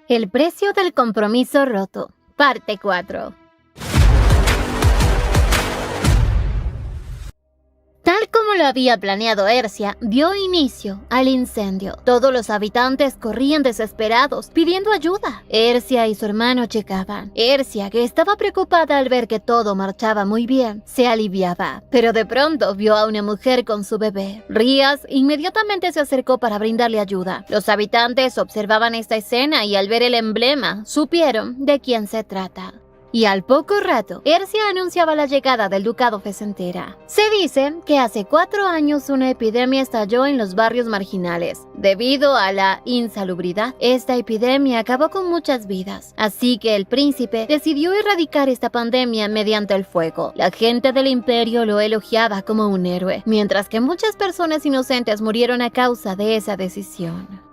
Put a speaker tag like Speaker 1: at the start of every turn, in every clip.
Speaker 1: El precio del compromiso roto, parte 4. Tal como lo había planeado Ercia, dio inicio al incendio. Todos los habitantes corrían desesperados, pidiendo ayuda. Ercia y su hermano llegaban. Ercia, que estaba preocupada al ver que todo marchaba muy bien, se aliviaba. Pero de pronto vio a una mujer con su bebé. Rías inmediatamente se acercó para brindarle ayuda. Los habitantes observaban esta escena y al ver el emblema, supieron de quién se trata. Y al poco rato, Ercia anunciaba la llegada del ducado Fesentera. Se dice que hace 4 años una epidemia estalló en los barrios marginales. Debido a la insalubridad, esta epidemia acabó con muchas vidas. Así que el príncipe decidió erradicar esta pandemia mediante el fuego. La gente del imperio lo elogiaba como un héroe, mientras que muchas personas inocentes murieron a causa de esa decisión.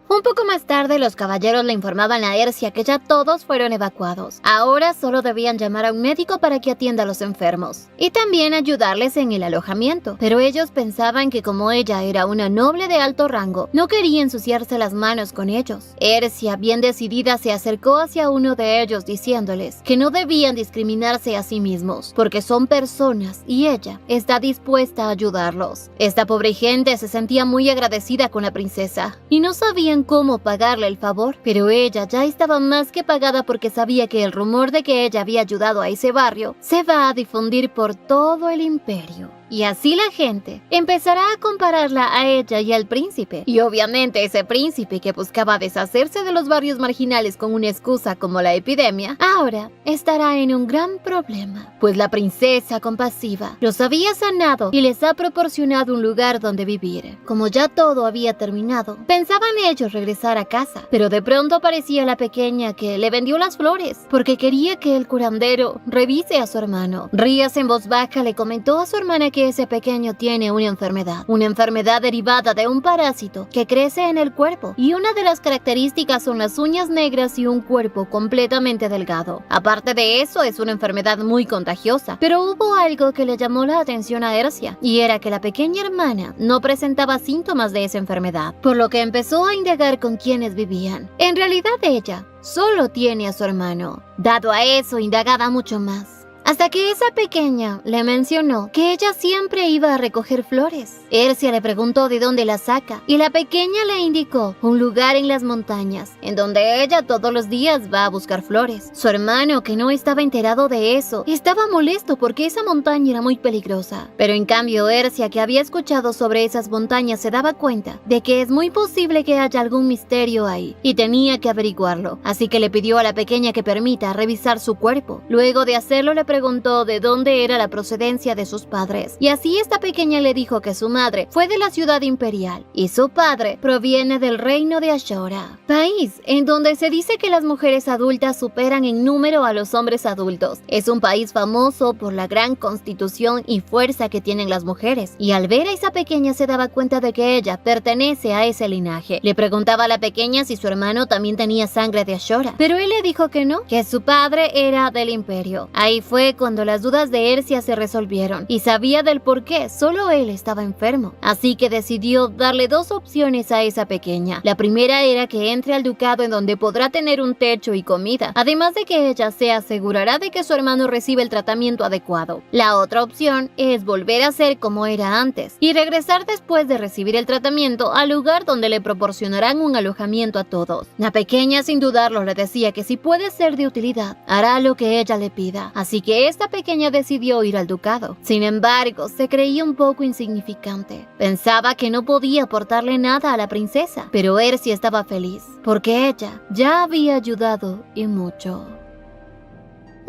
Speaker 1: Un poco más tarde, los caballeros le informaban a Ercia que ya todos fueron evacuados. Ahora solo debían llamar a un médico para que atienda a los enfermos y también ayudarles en el alojamiento. Pero ellos pensaban que como ella era una noble de alto rango, no quería ensuciarse las manos con ellos. Ercia, bien decidida, se acercó hacia uno de ellos diciéndoles que no debían discriminarse a sí mismos, porque son personas y ella está dispuesta a ayudarlos. Esta pobre gente se sentía muy agradecida con la princesa y no sabían cómo pagarle el favor, pero ella ya estaba más que pagada porque sabía que el rumor de que ella había ayudado a ese barrio se va a difundir por todo el imperio. Y así la gente empezará a compararla a ella y al príncipe. Y obviamente ese príncipe que buscaba deshacerse de los barrios marginales con una excusa como la epidemia, ahora estará en un gran problema. Pues la princesa compasiva los había sanado y les ha proporcionado un lugar donde vivir. Como ya todo había terminado, pensaban ellos regresar a casa. Pero de pronto aparecía la pequeña que le vendió las flores, porque quería que el curandero revise a su hermano. Rías en voz baja le comentó a su hermana que ese pequeño tiene una enfermedad derivada de un parásito que crece en el cuerpo, y una de las características son las uñas negras y un cuerpo completamente delgado. Aparte de eso, es una enfermedad muy contagiosa, pero hubo algo que le llamó la atención a Ercia, y era que la pequeña hermana no presentaba síntomas de esa enfermedad, por lo que empezó a indagar con quiénes vivían. En realidad ella solo tiene a su hermano. Dado a eso, indagaba mucho más, hasta que esa pequeña le mencionó que ella siempre iba a recoger flores. Ercia le preguntó de dónde las saca, y la pequeña le indicó un lugar en las montañas, en donde ella todos los días va a buscar flores. Su hermano, que no estaba enterado de eso, estaba molesto porque esa montaña era muy peligrosa. Pero en cambio Ercia, que había escuchado sobre esas montañas, se daba cuenta de que es muy posible que haya algún misterio ahí, y tenía que averiguarlo. Así que le pidió a la pequeña que permita revisar su cuerpo. Luego de hacerlo, le preguntó de dónde era la procedencia de sus padres, y así esta pequeña le dijo que su madre fue de la ciudad imperial y su padre proviene del reino de Ashora, país en donde se dice que las mujeres adultas superan en número a los hombres adultos. Es un país famoso por la gran constitución y fuerza que tienen las mujeres, y al ver a esa pequeña se daba cuenta de que ella pertenece a ese linaje. Le preguntaba a la pequeña si su hermano también tenía sangre de Ashora, pero él le dijo que no, que su padre era del imperio. Ahí fue cuando las dudas de Ercia se resolvieron y sabía del por qué solo él estaba enfermo. Así que decidió darle 2 opciones a esa pequeña. La primera era que entre al ducado, en donde podrá tener un techo y comida, además de que ella se asegurará de que su hermano reciba el tratamiento adecuado. La otra opción es volver a ser como era antes y regresar después de recibir el tratamiento al lugar donde le proporcionarán un alojamiento a todos. La pequeña, sin dudarlo, le decía que si puede ser de utilidad, hará lo que ella le pida. Así que esta pequeña decidió ir al ducado. Sin embargo, se creía un poco insignificante. Pensaba que no podía aportarle nada a la princesa, pero Ercia estaba feliz, porque ella ya había ayudado y mucho.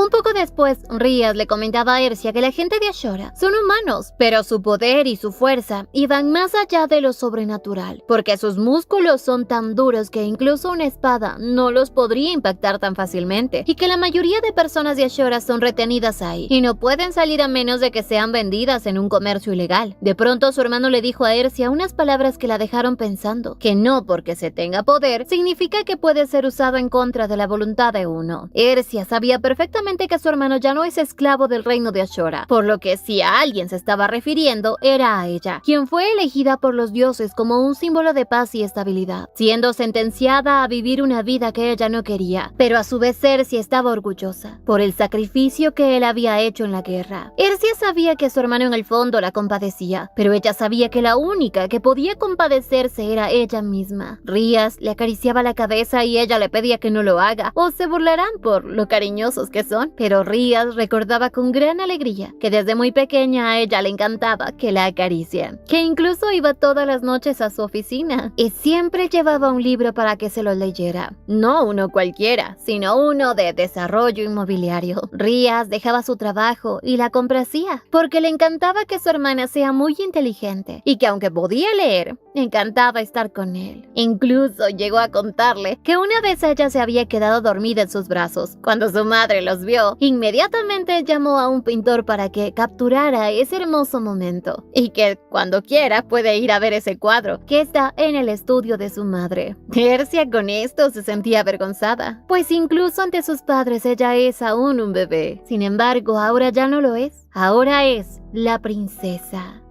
Speaker 1: Un poco después, Rías le comentaba a Ercia que la gente de Ashora son humanos, pero su poder y su fuerza iban más allá de lo sobrenatural, porque sus músculos son tan duros que incluso una espada no los podría impactar tan fácilmente, y que la mayoría de personas de Ashora son retenidas ahí y no pueden salir a menos de que sean vendidas en un comercio ilegal. De pronto su hermano le dijo a Ercia unas palabras que la dejaron pensando, que no porque se tenga poder significa que puede ser usado en contra de la voluntad de uno. Ercia sabía perfectamente inmediatamente que su hermano ya no es esclavo del reino de Ashura, por lo que si a alguien se estaba refiriendo era a ella, quien fue elegida por los dioses como un símbolo de paz y estabilidad, siendo sentenciada a vivir una vida que ella no quería, pero a su vez Cersei estaba orgullosa por el sacrificio que él había hecho en la guerra. Cersei sabía que su hermano en el fondo la compadecía, pero ella sabía que la única que podía compadecerse era ella misma. Rías le acariciaba la cabeza y ella le pedía que no lo haga, o se burlarán por lo cariñosos que son, pero Rías recordaba con gran alegría que desde muy pequeña a ella le encantaba que la acaricien, que incluso iba todas las noches a su oficina y siempre llevaba un libro para que se lo leyera. No uno cualquiera, sino uno de desarrollo inmobiliario. Rías dejaba su trabajo y la complacía, porque le encantaba que su hermana sea muy inteligente y que aunque podía leer, encantaba estar con él. Incluso llegó a contarle que una vez ella se había quedado dormida en sus brazos. Cuando su madre los vio, inmediatamente llamó a un pintor para que capturara ese hermoso momento y que cuando quiera puede ir a ver ese cuadro que está en el estudio de su madre. Cersei con esto se sentía avergonzada, pues incluso ante sus padres ella es aún un bebé. Sin embargo, ahora ya no lo es. Ahora es la princesa.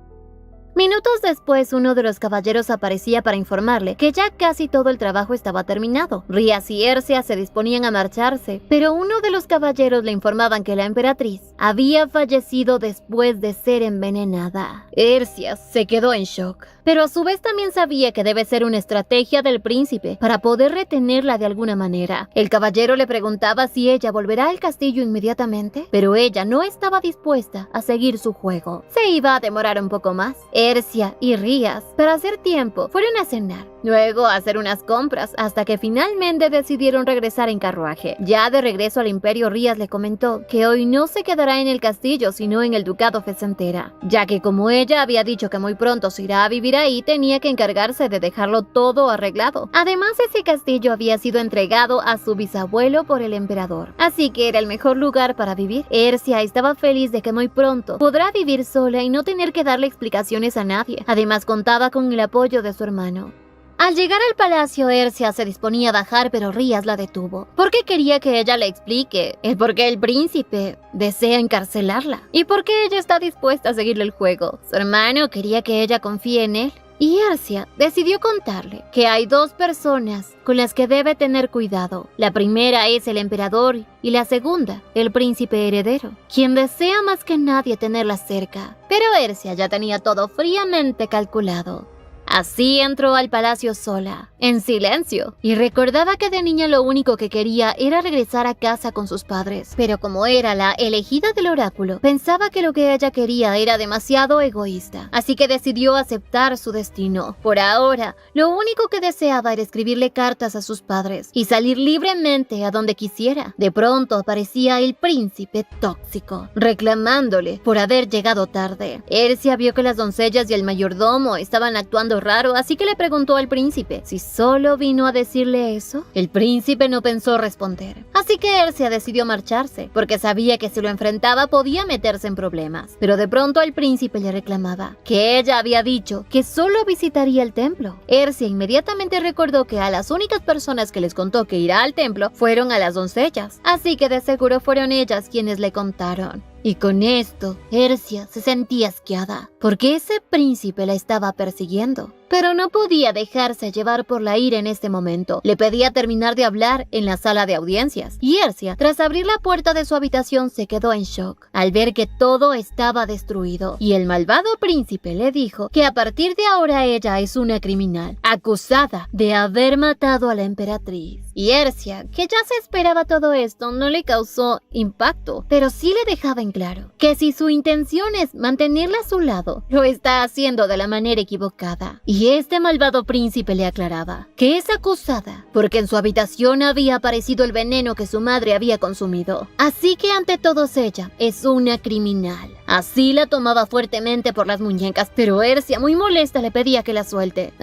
Speaker 1: Minutos después, uno de los caballeros aparecía para informarle que ya casi todo el trabajo estaba terminado. Rías y Cersei se disponían a marcharse, pero uno de los caballeros le informaban que la emperatriz había fallecido después de ser envenenada. Cersei se quedó en shock, pero a su vez también sabía que debe ser una estrategia del príncipe para poder retenerla de alguna manera. El caballero le preguntaba si ella volverá al castillo inmediatamente, pero ella no estaba dispuesta a seguir su juego. Se iba a demorar un poco más. Cersei y Rías, para hacer tiempo, fueron a cenar, luego a hacer unas compras, hasta que finalmente decidieron regresar en carruaje. Ya de regreso al imperio, Rías le comentó que hoy no se quedará en el castillo, sino en el ducado Fesentera, ya que como ella había dicho que muy pronto se irá a vivir ahí, tenía que encargarse de dejarlo todo arreglado. Además, ese castillo había sido entregado a su bisabuelo por el emperador, así que era el mejor lugar para vivir. Cersei estaba feliz de que muy pronto podrá vivir sola y no tener que darle explicaciones a nadie. Además, contaba con el apoyo de su hermano. Al llegar al palacio, Cersei se disponía a bajar, pero Rías la detuvo, porque quería que ella le explique el por qué el príncipe desea encarcelarla y por qué ella está dispuesta a seguirle el juego. Su hermano quería que ella confíe en él, y Cersei decidió contarle que hay dos personas con las que debe tener cuidado. La primera es el emperador y la segunda, el príncipe heredero, quien desea más que nadie tenerla cerca. Pero Cersei ya tenía todo fríamente calculado. Así entró al palacio sola, en silencio, y recordaba que de niña lo único que quería era regresar a casa con sus padres. Pero como era la elegida del oráculo, pensaba que lo que ella quería era demasiado egoísta, así que decidió aceptar su destino. Por ahora, lo único que deseaba era escribirle cartas a sus padres y salir libremente a donde quisiera. De pronto aparecía el príncipe tóxico, reclamándole por haber llegado tarde. Cersei vio que las doncellas y el mayordomo estaban actuando raro, así que le preguntó al príncipe si solo vino a decirle eso. El príncipe no pensó responder, así que Cersei decidió marcharse, porque sabía que si lo enfrentaba podía meterse en problemas. Pero de pronto el príncipe le reclamaba que ella había dicho que solo visitaría el templo. Cersei inmediatamente recordó que a las únicas personas que les contó que irá al templo fueron a las doncellas, así que de seguro fueron ellas quienes le contaron. Y con esto, Cersei se sentía asqueada, porque ese príncipe la estaba persiguiendo. Pero no podía dejarse llevar por la ira en este momento. Le pedía terminar de hablar en la sala de audiencias. Y Cersei, tras abrir la puerta de su habitación, se quedó en shock al ver que todo estaba destruido. Y el malvado príncipe le dijo que a partir de ahora ella es una criminal, acusada de haber matado a la emperatriz. Y Cersei, que ya se esperaba todo esto, no le causó impacto, pero sí le dejaba en claro que si su intención es mantenerla a su lado, lo está haciendo de la manera equivocada. Y este malvado príncipe le aclaraba que es acusada porque en su habitación había aparecido el veneno que su madre había consumido. Así que ante todos ella es una criminal. Así la tomaba fuertemente por las muñecas, pero Cersei, muy molesta, le pedía que la suelte.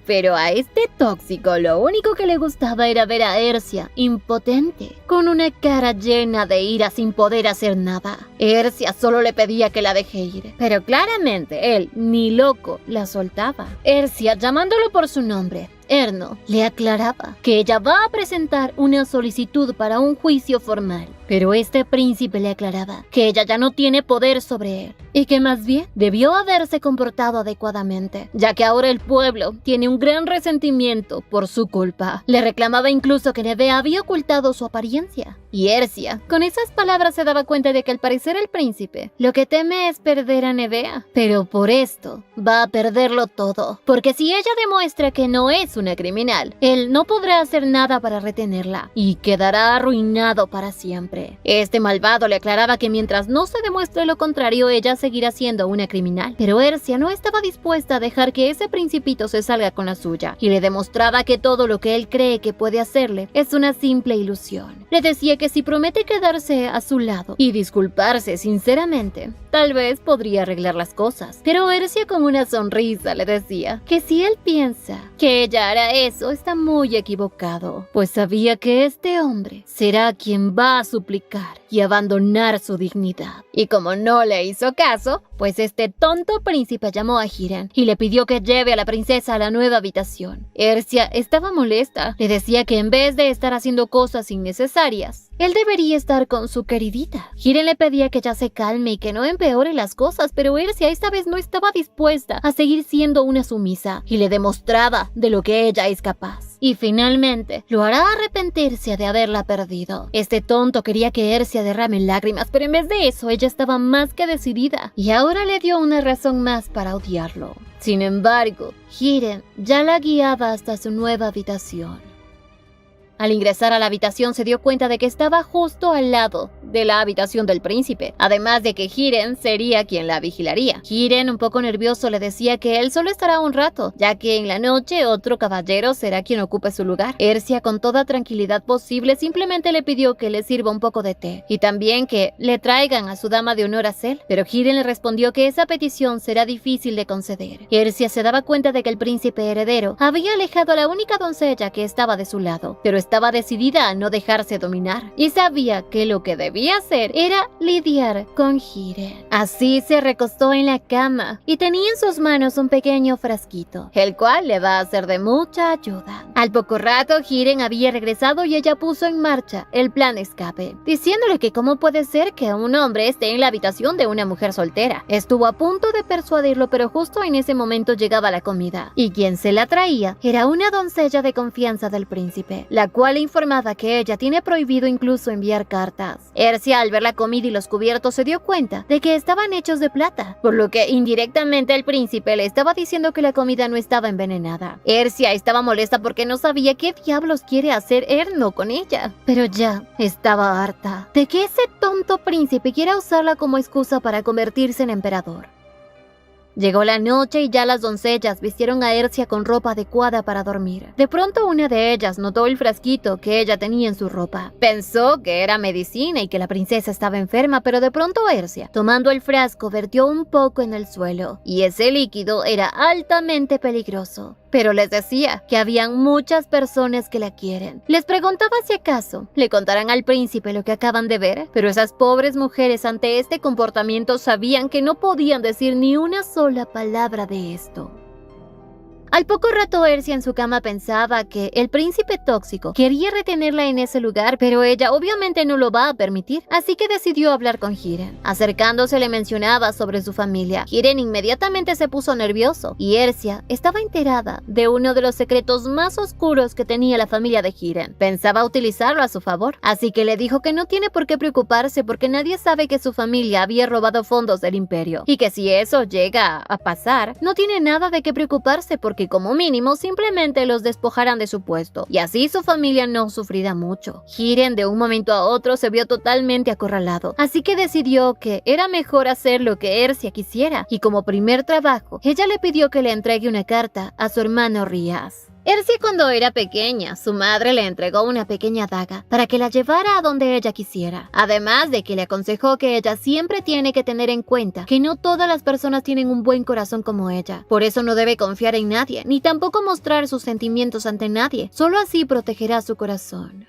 Speaker 1: Pero a este tóxico lo único que le gustaba era ver a Cersei impotente, con una cara llena de ira sin poder hacer nada. Cersei solo le pedía que la deje ir, pero claramente él, ni loco, la soltaba. Cersei, llamándolo por su nombre, Erno, le aclaraba que ella va a presentar una solicitud para un juicio formal Pero este príncipe le aclaraba que ella ya no tiene poder sobre él y que más bien debió haberse comportado adecuadamente, ya que ahora el pueblo tiene un gran resentimiento por su culpa. Le reclamaba incluso que Nevea había ocultado su apariencia. Y Ercia, con esas palabras, se daba cuenta de que al parecer el príncipe lo que teme es perder a Nevea, pero por esto va a perderlo todo, porque si ella demuestra que no es una criminal, él no podrá hacer nada para retenerla y quedará arruinado para siempre. Este malvado le aclaraba que mientras no se demuestre lo contrario, ella seguirá siendo una criminal, pero Ercia no estaba dispuesta a dejar que ese principito se salga con la suya y le demostraba que todo lo que él cree que puede hacerle es una simple ilusión. Le decía que si promete quedarse a su lado y disculparse sinceramente, tal vez podría arreglar las cosas. Pero Ercia con una sonrisa le decía que si él piensa que ella hará eso, está muy equivocado, pues sabía que este hombre será quien va a suplicar y abandonar su dignidad. Y como no le hizo caso, pues este tonto príncipe llamó a Hiren y le pidió que lleve a la princesa a la nueva habitación. Ercia estaba molesta, le decía que en vez de estar haciendo cosas innecesarias, él debería estar con su queridita. Hiren le pedía que ya se calme y que no empeore las cosas, pero Ercia esta vez no estaba dispuesta a seguir siendo una sumisa y le demostraba de lo que ella es capaz. Y finalmente lo hará arrepentirse de haberla perdido. Este tonto quería que Ercia derrame lágrimas, pero en vez de eso ella estaba más que decidida y ahora le dio una razón más para odiarlo. Sin embargo, Hiren ya la guiaba hasta su nueva habitación. Al ingresar a la habitación se dio cuenta de que estaba justo al lado de la habitación del príncipe, además de que Hiren sería quien la vigilaría. Hiren, un poco nervioso, le decía que él solo estará un rato, ya que en la noche otro caballero será quien ocupe su lugar. Ercia, con toda tranquilidad posible, simplemente le pidió que le sirva un poco de té y también que le traigan a su dama de honor a Cel, pero Hiren le respondió que esa petición será difícil de conceder. Ercia se daba cuenta de que el príncipe heredero había alejado a la única doncella que estaba de su lado, pero estaba decidida a no dejarse dominar y sabía que lo que debía hacer era lidiar con Hiren. Así se recostó en la cama y tenía en sus manos un pequeño frasquito, el cual le va a ser de mucha ayuda. Al poco rato, Hiren había regresado y ella puso en marcha el plan escape, diciéndole que cómo puede ser que un hombre esté en la habitación de una mujer soltera. Estuvo a punto de persuadirlo, pero justo en ese momento llegaba la comida y quien se la traía era una doncella de confianza del príncipe, la cual le informaba que ella tiene prohibido incluso enviar cartas. Ercia, al ver la comida y los cubiertos, se dio cuenta de que estaban hechos de plata, por lo que indirectamente el príncipe le estaba diciendo que la comida no estaba envenenada. Ercia estaba molesta porque no sabía qué diablos quiere hacer Erno con ella, pero ya estaba harta de que ese tonto príncipe quiera usarla como excusa para convertirse en emperador. Llegó la noche y ya las doncellas vistieron a Ercia con ropa adecuada para dormir. De pronto una de ellas notó el frasquito que ella tenía en su ropa. Pensó que era medicina y que la princesa estaba enferma, pero de pronto Ercia, tomando el frasco, vertió un poco en el suelo, y ese líquido era altamente peligroso. Pero les decía que habían muchas personas que la quieren. Les preguntaba si acaso le contarán al príncipe lo que acaban de ver, pero esas pobres mujeres ante este comportamiento sabían que no podían decir ni una sola palabra de esto. Al poco rato, Ercia en su cama pensaba que el príncipe tóxico quería retenerla en ese lugar, pero ella obviamente no lo va a permitir, así que decidió hablar con Hiren. Acercándose le mencionaba sobre su familia. Hiren inmediatamente se puso nervioso y Ercia estaba enterada de uno de los secretos más oscuros que tenía la familia de Hiren. Pensaba utilizarlo a su favor, así que le dijo que no tiene por qué preocuparse porque nadie sabe que su familia había robado fondos del imperio y que si eso llega a pasar, no tiene nada de qué preocuparse porque como mínimo simplemente los despojarán de su puesto y así su familia no sufrirá mucho. Hiren de un momento a otro se vio totalmente acorralado, así que decidió que era mejor hacer lo que Ercia quisiera y como primer trabajo, ella le pidió que le entregue una carta a su hermano Rias. Ercia cuando era pequeña, su madre le entregó una pequeña daga para que la llevara a donde ella quisiera. Además de que le aconsejó que ella siempre tiene que tener en cuenta que no todas las personas tienen un buen corazón como ella. Por eso no debe confiar en nadie, ni tampoco mostrar sus sentimientos ante nadie. Solo así protegerá su corazón.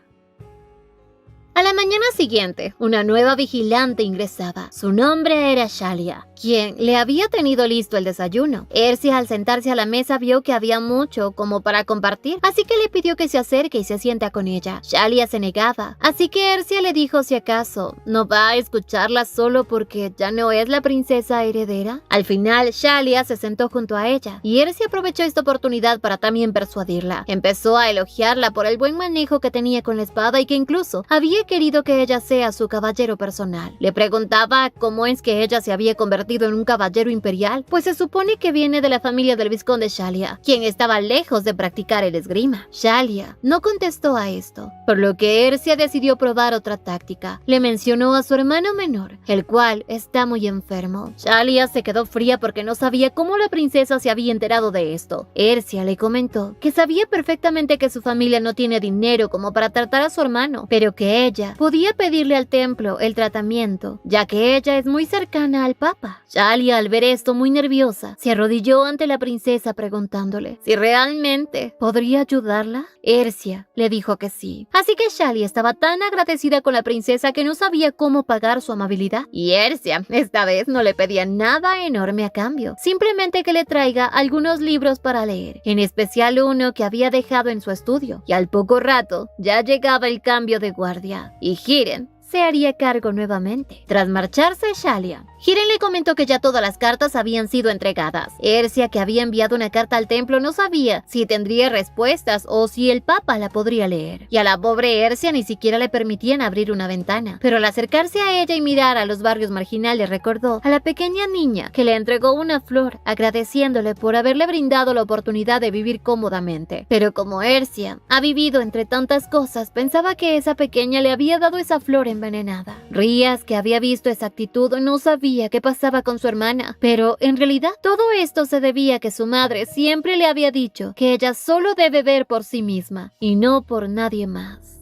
Speaker 1: A la mañana siguiente, una nueva vigilante ingresaba. Su nombre era Shalia, quien le había tenido listo el desayuno. Ersia, al sentarse a la mesa, vio que había mucho como para compartir, así que le pidió que se acerque y se sienta con ella. Shalia se negaba, así que Ersia le dijo si acaso no va a escucharla solo porque ya no es la princesa heredera. Al final, Shalia se sentó junto a ella y Ersia aprovechó esta oportunidad para también persuadirla. Empezó a elogiarla por el buen manejo que tenía con la espada y que incluso había querido que ella sea su caballero personal. Le preguntaba cómo es que ella se había convertido en un caballero imperial, pues se supone que viene de la familia del vizconde Shalia, quien estaba lejos de practicar el esgrima. Shalia no contestó a esto, por lo que Ersia decidió probar otra táctica. Le mencionó a su hermano menor, el cual está muy enfermo. Shalia se quedó fría porque no sabía cómo la princesa se había enterado de esto. Ersia le comentó que sabía perfectamente que su familia no tiene dinero como para tratar a su hermano, pero que ella podía pedirle al templo el tratamiento, ya que ella es muy cercana al papa. Shalia, al ver esto muy nerviosa, se arrodilló ante la princesa preguntándole si realmente podría ayudarla. Ersia le dijo que sí. Así que Shalia estaba tan agradecida con la princesa que no sabía cómo pagar su amabilidad. Y Ersia esta vez no le pedía nada enorme a cambio, simplemente que le traiga algunos libros para leer, en especial uno que había dejado en su estudio. Y al poco rato ya llegaba el cambio de guardia y Hiren se haría cargo nuevamente. Tras marcharse Shalia, Hiren le comentó que ya todas las cartas habían sido entregadas. Ersia, que había enviado una carta al templo, no sabía si tendría respuestas o si el papa la podría leer. Y a la pobre Ersia ni siquiera le permitían abrir una ventana. Pero al acercarse a ella y mirar a los barrios marginales, recordó a la pequeña niña que le entregó una flor, agradeciéndole por haberle brindado la oportunidad de vivir cómodamente. Pero como Ersia ha vivido entre tantas cosas, pensaba que esa pequeña le había dado esa flor envenenada. Rías, que había visto esa actitud, no sabía qué pasaba con su hermana, pero en realidad todo esto se debía a que su madre siempre le había dicho que ella solo debe ver por sí misma y no por nadie más.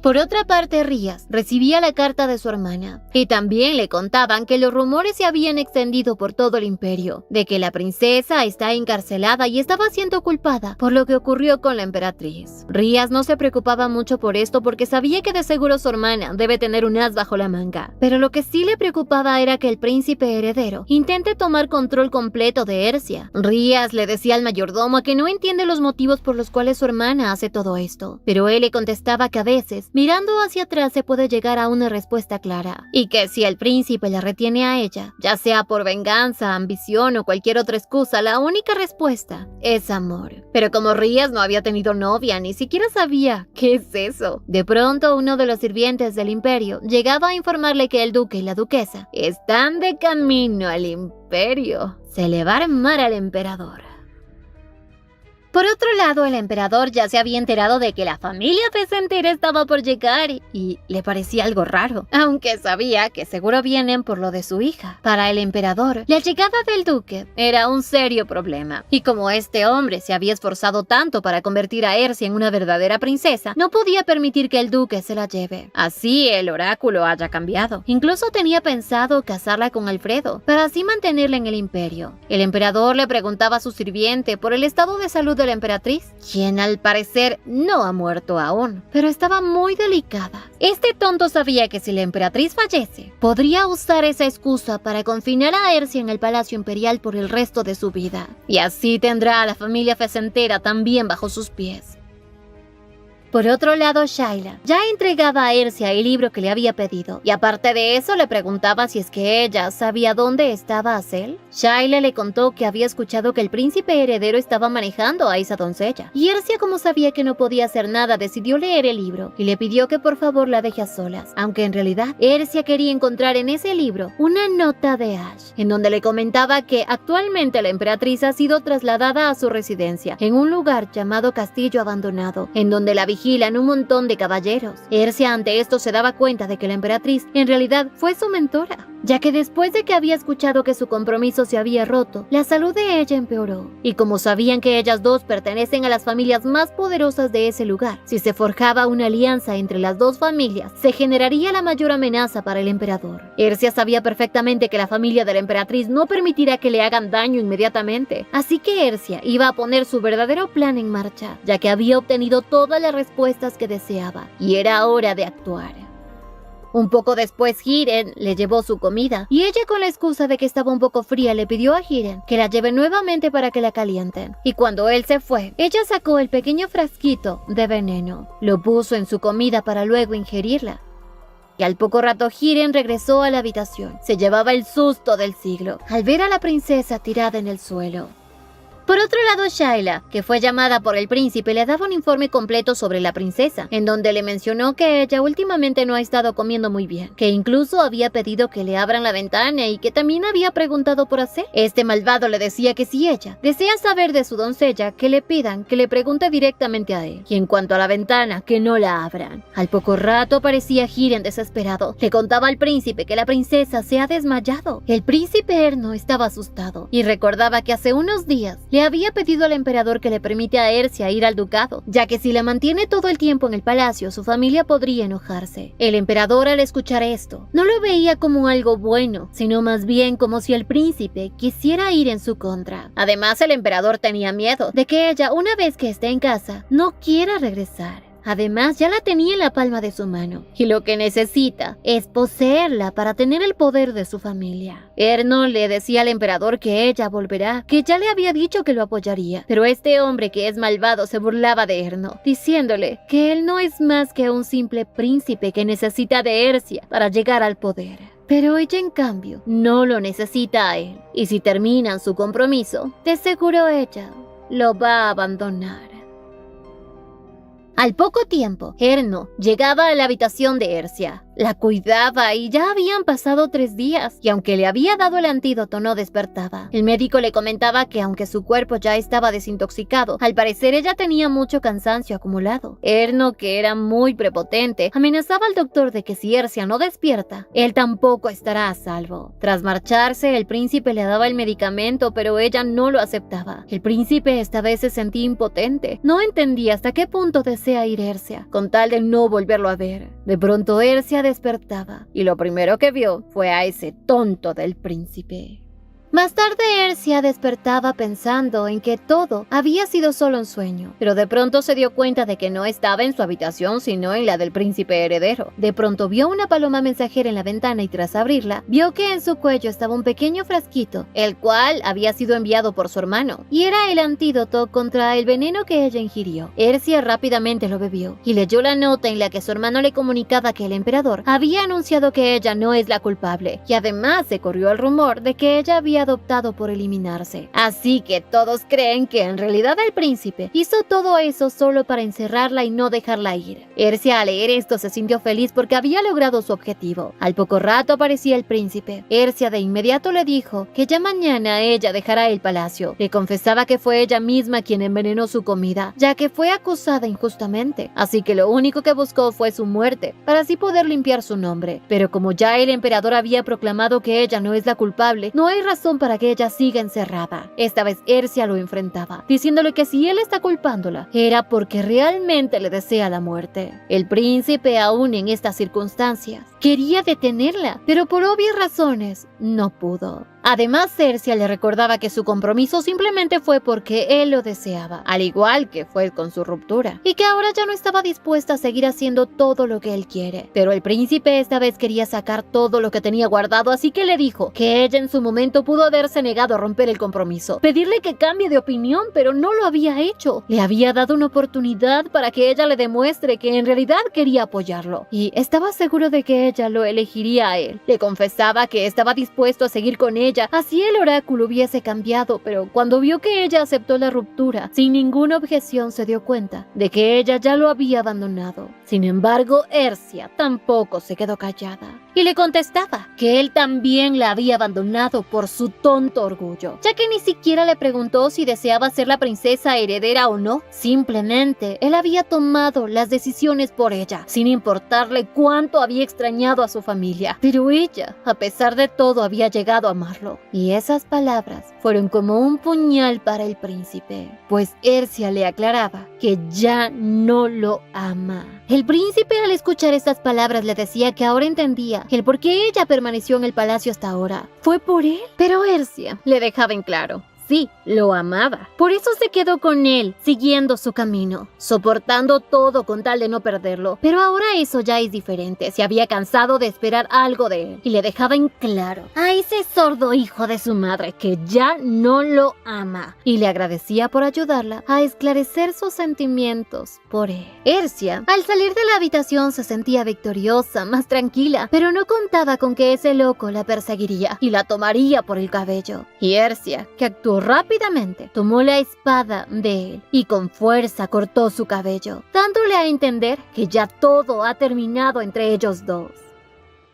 Speaker 1: Por otra parte, Rías recibía la carta de su hermana y también le contaban que los rumores se habían extendido por todo el imperio, de que la princesa está encarcelada y estaba siendo culpada por lo que ocurrió con la emperatriz. Rías no se preocupaba mucho por esto porque sabía que de seguro su hermana debe tener un as bajo la manga, pero lo que sí le preocupaba era que el príncipe heredero intente tomar control completo de Ersia. Rías le decía al mayordomo que no entiende los motivos por los cuales su hermana hace todo esto, pero él le contestaba que a veces mirando hacia atrás se puede llegar a una respuesta clara, y que si el príncipe la retiene a ella, ya sea por venganza, ambición o cualquier otra excusa, la única respuesta es amor. Pero como Rías no había tenido novia, ni siquiera sabía qué es eso. De pronto, uno de los sirvientes del imperio llegaba a informarle que el duque y la duquesa están de camino al imperio. Se le va a armar al emperador. Por otro lado, el emperador ya se había enterado de que la familia pesentera estaba por llegar y le parecía algo raro, aunque sabía que seguro vienen por lo de su hija. Para el emperador, la llegada del duque era un serio problema, y como este hombre se había esforzado tanto para convertir a Ersia en una verdadera princesa, no podía permitir que el duque se la lleve. Así el oráculo haya cambiado. Incluso tenía pensado casarla con Alfredo, para así mantenerla en el imperio. El emperador le preguntaba a su sirviente por el estado de salud de la emperatriz, quien al parecer no ha muerto aún, pero estaba muy delicada. Este tonto sabía que si la emperatriz fallece, podría usar esa excusa para confinar a Ersia en el palacio imperial por el resto de su vida, y así tendrá a la familia pesentera también bajo sus pies. Por otro lado, Shaila ya entregaba a Ersia el libro que le había pedido, y aparte de eso le preguntaba si es que ella sabía dónde estaba Azel. Shaila le contó que había escuchado que el príncipe heredero estaba manejando a esa doncella, y Ersia, como sabía que no podía hacer nada, decidió leer el libro y le pidió que por favor la deje a solas, aunque en realidad Ersia quería encontrar en ese libro una nota de Ash, en donde le comentaba que actualmente la emperatriz ha sido trasladada a su residencia, en un lugar llamado Castillo Abandonado, en donde la vigilan un montón de caballeros. Ersia ante esto se daba cuenta de que la emperatriz en realidad fue su mentora, ya que después de que había escuchado que su compromiso se había roto, la salud de ella empeoró, y como sabían que ellas dos pertenecen a las familias más poderosas de ese lugar, si se forjaba una alianza entre las dos familias, se generaría la mayor amenaza para el emperador. Ersia sabía perfectamente que la familia de la emperatriz no permitirá que le hagan daño inmediatamente, así que Ersia iba a poner su verdadero plan en marcha, ya que había obtenido todas las respuestas que deseaba, y era hora de actuar. Un poco después Hiren le llevó su comida y ella, con la excusa de que estaba un poco fría, le pidió a Hiren que la lleve nuevamente para que la calienten. Y cuando él se fue, ella sacó el pequeño frasquito de veneno, lo puso en su comida para luego ingerirla. Y al poco rato Hiren regresó a la habitación. Se llevaba el susto del siglo al ver a la princesa tirada en el suelo. Por otro lado, Shayla, que fue llamada por el príncipe, le daba un informe completo sobre la princesa, en donde le mencionó que ella últimamente no ha estado comiendo muy bien, que incluso había pedido que le abran la ventana y que también había preguntado por hacer. Este malvado le decía que si ella desea saber de su doncella, que le pidan que le pregunte directamente a él, y en cuanto a la ventana, que no la abran. Al poco rato aparecía Hiren desesperado. Le contaba al príncipe que la princesa se ha desmayado. El príncipe Erno estaba asustado y recordaba que hace unos días le había pedido al emperador que le permite a Ersia ir al ducado, ya que si la mantiene todo el tiempo en el palacio, su familia podría enojarse. El emperador, al escuchar esto, no lo veía como algo bueno, sino más bien como si el príncipe quisiera ir en su contra. Además, el emperador tenía miedo de que ella, una vez que esté en casa, no quiera regresar. Además, ya la tenía en la palma de su mano, y lo que necesita es poseerla para tener el poder de su familia. Erno le decía al emperador que ella volverá, que ya le había dicho que lo apoyaría, pero este hombre que es malvado se burlaba de Erno, diciéndole que él no es más que un simple príncipe que necesita de Ersia para llegar al poder. Pero ella, en cambio, no lo necesita a él, y si terminan su compromiso, de seguro ella lo va a abandonar. Al poco tiempo, Erno llegaba a la habitación de Ersia. La cuidaba y ya habían pasado 3 días, y aunque le había dado el antídoto, no despertaba. El médico le comentaba que aunque su cuerpo ya estaba desintoxicado, al parecer ella tenía mucho cansancio acumulado. Erno, que era muy prepotente, amenazaba al doctor de que si Ersia no despierta, él tampoco estará a salvo. Tras marcharse, el príncipe le daba el medicamento, pero ella no lo aceptaba. El príncipe esta vez se sentía impotente. No entendía hasta qué punto desea ir Ersia, con tal de no volverlo a ver. De pronto Ersia despertaba, y lo primero que vio fue a ese tonto del príncipe. Más tarde Ersia despertaba pensando en que todo había sido solo un sueño, pero de pronto se dio cuenta de que no estaba en su habitación sino en la del príncipe heredero. De pronto vio una paloma mensajera en la ventana y tras abrirla, vio que en su cuello estaba un pequeño frasquito, el cual había sido enviado por su hermano, y era el antídoto contra el veneno que ella ingirió. Ersia rápidamente lo bebió y leyó la nota en la que su hermano le comunicaba que el emperador había anunciado que ella no es la culpable, y además se corrió el rumor de que ella había adoptado por eliminarse. Así que todos creen que en realidad el príncipe hizo todo eso solo para encerrarla y no dejarla ir. Ersia, al leer esto, se sintió feliz porque había logrado su objetivo. Al poco rato aparecía el príncipe. Ersia de inmediato le dijo que ya mañana ella dejará el palacio. Le confesaba que fue ella misma quien envenenó su comida, ya que fue acusada injustamente. Así que lo único que buscó fue su muerte, para así poder limpiar su nombre. Pero como ya el emperador había proclamado que ella no es la culpable, no hay razón para que ella siga encerrada. Esta vez Ersia lo enfrentaba, diciéndole que si él está culpándola, era porque realmente le desea la muerte. El príncipe, aún en estas circunstancias, quería detenerla, pero por obvias razones no pudo. Además, Ersia le recordaba que su compromiso simplemente fue porque él lo deseaba, al igual que fue con su ruptura, y que ahora ya no estaba dispuesta a seguir haciendo todo lo que él quiere. Pero el príncipe esta vez quería sacar todo lo que tenía guardado, así que le dijo que ella en su momento pudo haberse negado a romper el compromiso, pedirle que cambie de opinión, pero no lo había hecho. Le había dado una oportunidad para que ella le demuestre que en realidad quería apoyarlo, y estaba seguro de que ella lo elegiría a él. Le confesaba que estaba dispuesto a seguir con ella, así el oráculo hubiese cambiado, pero cuando vio que ella aceptó la ruptura sin ninguna objeción, se dio cuenta de que ella ya lo había abandonado. Sin embargo, Ersia tampoco se quedó callada y le contestaba que él también la había abandonado por su tonto orgullo, ya que ni siquiera le preguntó si deseaba ser la princesa heredera o no. Simplemente él había tomado las decisiones por ella, sin importarle cuánto había extrañado a su familia. Pero ella, a pesar de todo, había llegado a amarlo. Y esas palabras fueron como un puñal para el príncipe, pues Ersia le aclaraba que ya no lo ama. El príncipe, al escuchar estas palabras, le decía que ahora entendía el por qué ella permaneció en el palacio hasta ahora. Fue por él. Pero Ersia le dejaba en claro: sí, lo amaba. Por eso se quedó con él, siguiendo su camino, soportando todo con tal de no perderlo. Pero ahora eso ya es diferente. Se había cansado de esperar algo de él y le dejaba en claro a ese sordo hijo de su madre que ya no lo ama, y le agradecía por ayudarla a esclarecer sus sentimientos por él. Ersia, al salir de la habitación, se sentía victoriosa, más tranquila, pero no contaba con que ese loco la perseguiría y la tomaría por el cabello. Y Ersia, que actuó rápidamente, tomó la espada de él y con fuerza cortó su cabello, dándole a entender que ya todo ha terminado entre ellos dos.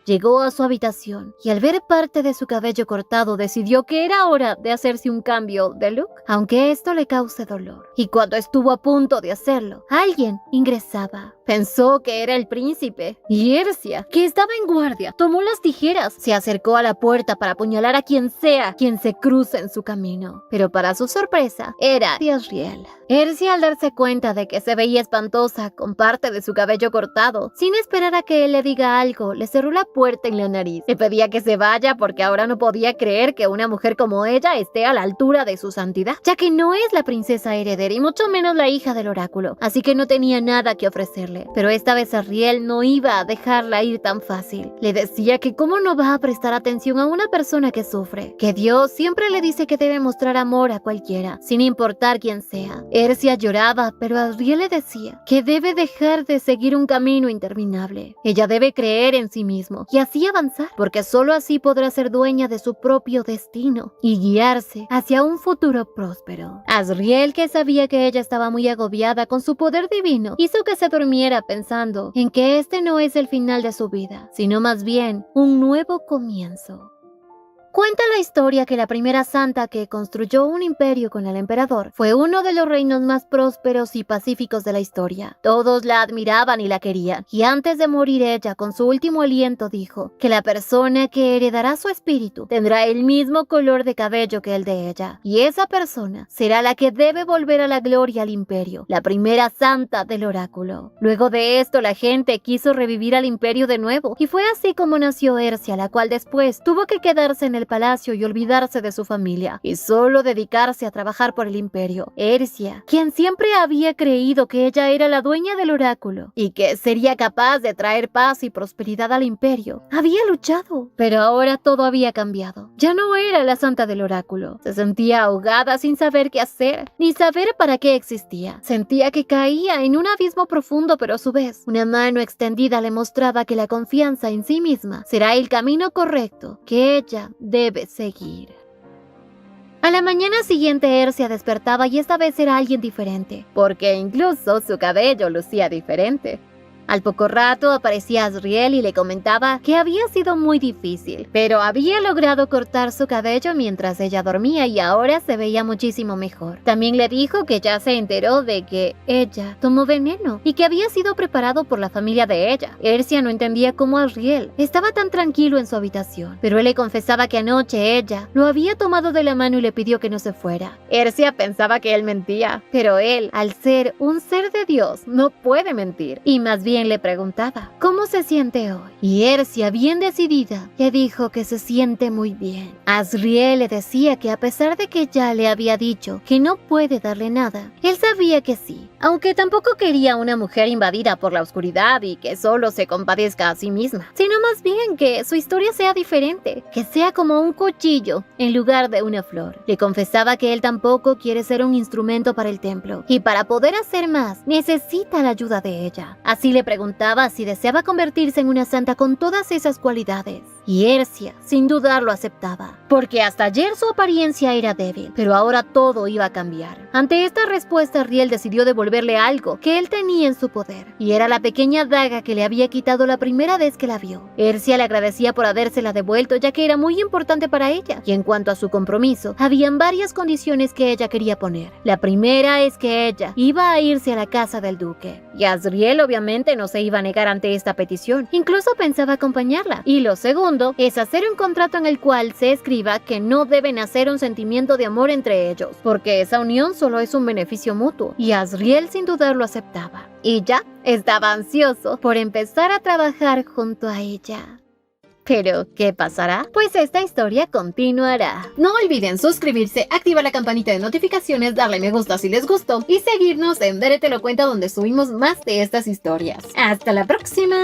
Speaker 1: Llegó a su habitación y al ver parte de su cabello cortado decidió que era hora de hacerse un cambio de look, aunque esto le cause dolor. Y cuando estuvo a punto de hacerlo, alguien ingresaba. Pensó que era el príncipe. Y Ersia, que estaba en guardia, tomó las tijeras, se acercó a la puerta para apuñalar a quien sea quien se cruce en su camino. Pero para su sorpresa, era Asriel. Ersia, al darse cuenta de que se veía espantosa con parte de su cabello cortado, sin esperar a que él le diga algo, le cerró la puerta en la nariz. Le pedía que se vaya porque ahora no podía creer que una mujer como ella esté a la altura de su santidad, ya que no es la princesa heredera y mucho menos la hija del oráculo, así que no tenía nada que ofrecerle. Pero esta vez Asriel no iba a dejarla ir tan fácil. Le decía que cómo no va a prestar atención a una persona que sufre, que Dios siempre le dice que debe mostrar amor a cualquiera, sin importar quién sea. Ersia lloraba, pero Asriel le decía que debe dejar de seguir un camino interminable. Ella debe creer en sí mismo y así avanzar, porque solo así podrá ser dueña de su propio destino y guiarse hacia un futuro próspero. Asriel, que sabía que ella estaba muy agobiada con su poder divino, hizo que se durmiera pensando en que este no es el final de su vida, sino más bien un nuevo comienzo. Cuenta la historia que la primera santa que construyó un imperio con el emperador fue uno de los reinos más prósperos y pacíficos de la historia. Todos la admiraban y la querían, y antes de morir ella, con su último aliento, dijo que la persona que heredará su espíritu tendrá el mismo color de cabello que el de ella, y esa persona será la que debe volver a la gloria al imperio, la primera santa del oráculo. Luego de esto, la gente quiso revivir al imperio de nuevo, y fue así como nació Ersia, la cual después tuvo que quedarse en el palacio y olvidarse de su familia y solo dedicarse a trabajar por el imperio. Ersia, quien siempre había creído que ella era la dueña del oráculo y que sería capaz de traer paz y prosperidad al imperio, había luchado, pero ahora todo había cambiado. Ya no era la santa del oráculo. Se sentía ahogada sin saber qué hacer, ni saber para qué existía. Sentía que caía en un abismo profundo, pero a su vez, una mano extendida le mostraba que la confianza en sí misma será el camino correcto que ella debe seguir. A la mañana siguiente, Ersia despertaba y esta vez era alguien diferente, porque incluso su cabello lucía diferente. Al poco rato aparecía Asriel y le comentaba que había sido muy difícil, pero había logrado cortar su cabello mientras ella dormía y ahora se veía muchísimo mejor. También le dijo que ya se enteró de que ella tomó veneno y que había sido preparado por la familia de ella. Ersia no entendía cómo Asriel estaba tan tranquilo en su habitación, pero él le confesaba que anoche ella lo había tomado de la mano y le pidió que no se fuera. Ersia pensaba que él mentía, pero él, al ser un ser de Dios, no puede mentir, y más bien le preguntaba cómo se siente hoy, y Ersia, bien decidida, le dijo que se siente muy bien. Asriel le decía que a pesar de que ya le había dicho que no puede darle nada, él sabía que sí, aunque tampoco quería una mujer invadida por la oscuridad y que solo se compadezca a sí misma, sino más bien que su historia sea diferente, que sea como un cuchillo en lugar de una flor. Le confesaba que él tampoco quiere ser un instrumento para el templo, y para poder hacer más, necesita la ayuda de ella. Así le preguntaba si deseaba convertirse en una santa con todas esas cualidades. Y Ersia, sin dudarlo, aceptaba, porque hasta ayer su apariencia era débil, pero ahora todo iba a cambiar. Ante esta respuesta, Riel decidió devolverle algo que él tenía en su poder, y era la pequeña daga que le había quitado la primera vez que la vio. Ersia le agradecía por habérsela devuelto, ya que era muy importante para ella, y en cuanto a su compromiso, habían varias condiciones que ella quería poner. La primera es que ella iba a irse a la casa del duque, y Asriel obviamente no se iba a negar ante esta petición, incluso pensaba acompañarla. Y lo segundo es hacer un contrato en el cual se escriba que no debe nacer un sentimiento de amor entre ellos, porque esa unión solo es un beneficio mutuo, y Asriel sin dudarlo aceptaba. Y ya estaba ansioso por empezar a trabajar junto a ella. Pero, ¿qué pasará? Pues esta historia continuará. No olviden suscribirse, activar la campanita de notificaciones, darle me gusta si les gustó y seguirnos en Bere Te Lo Cuenta, donde subimos más de estas historias. ¡Hasta la próxima!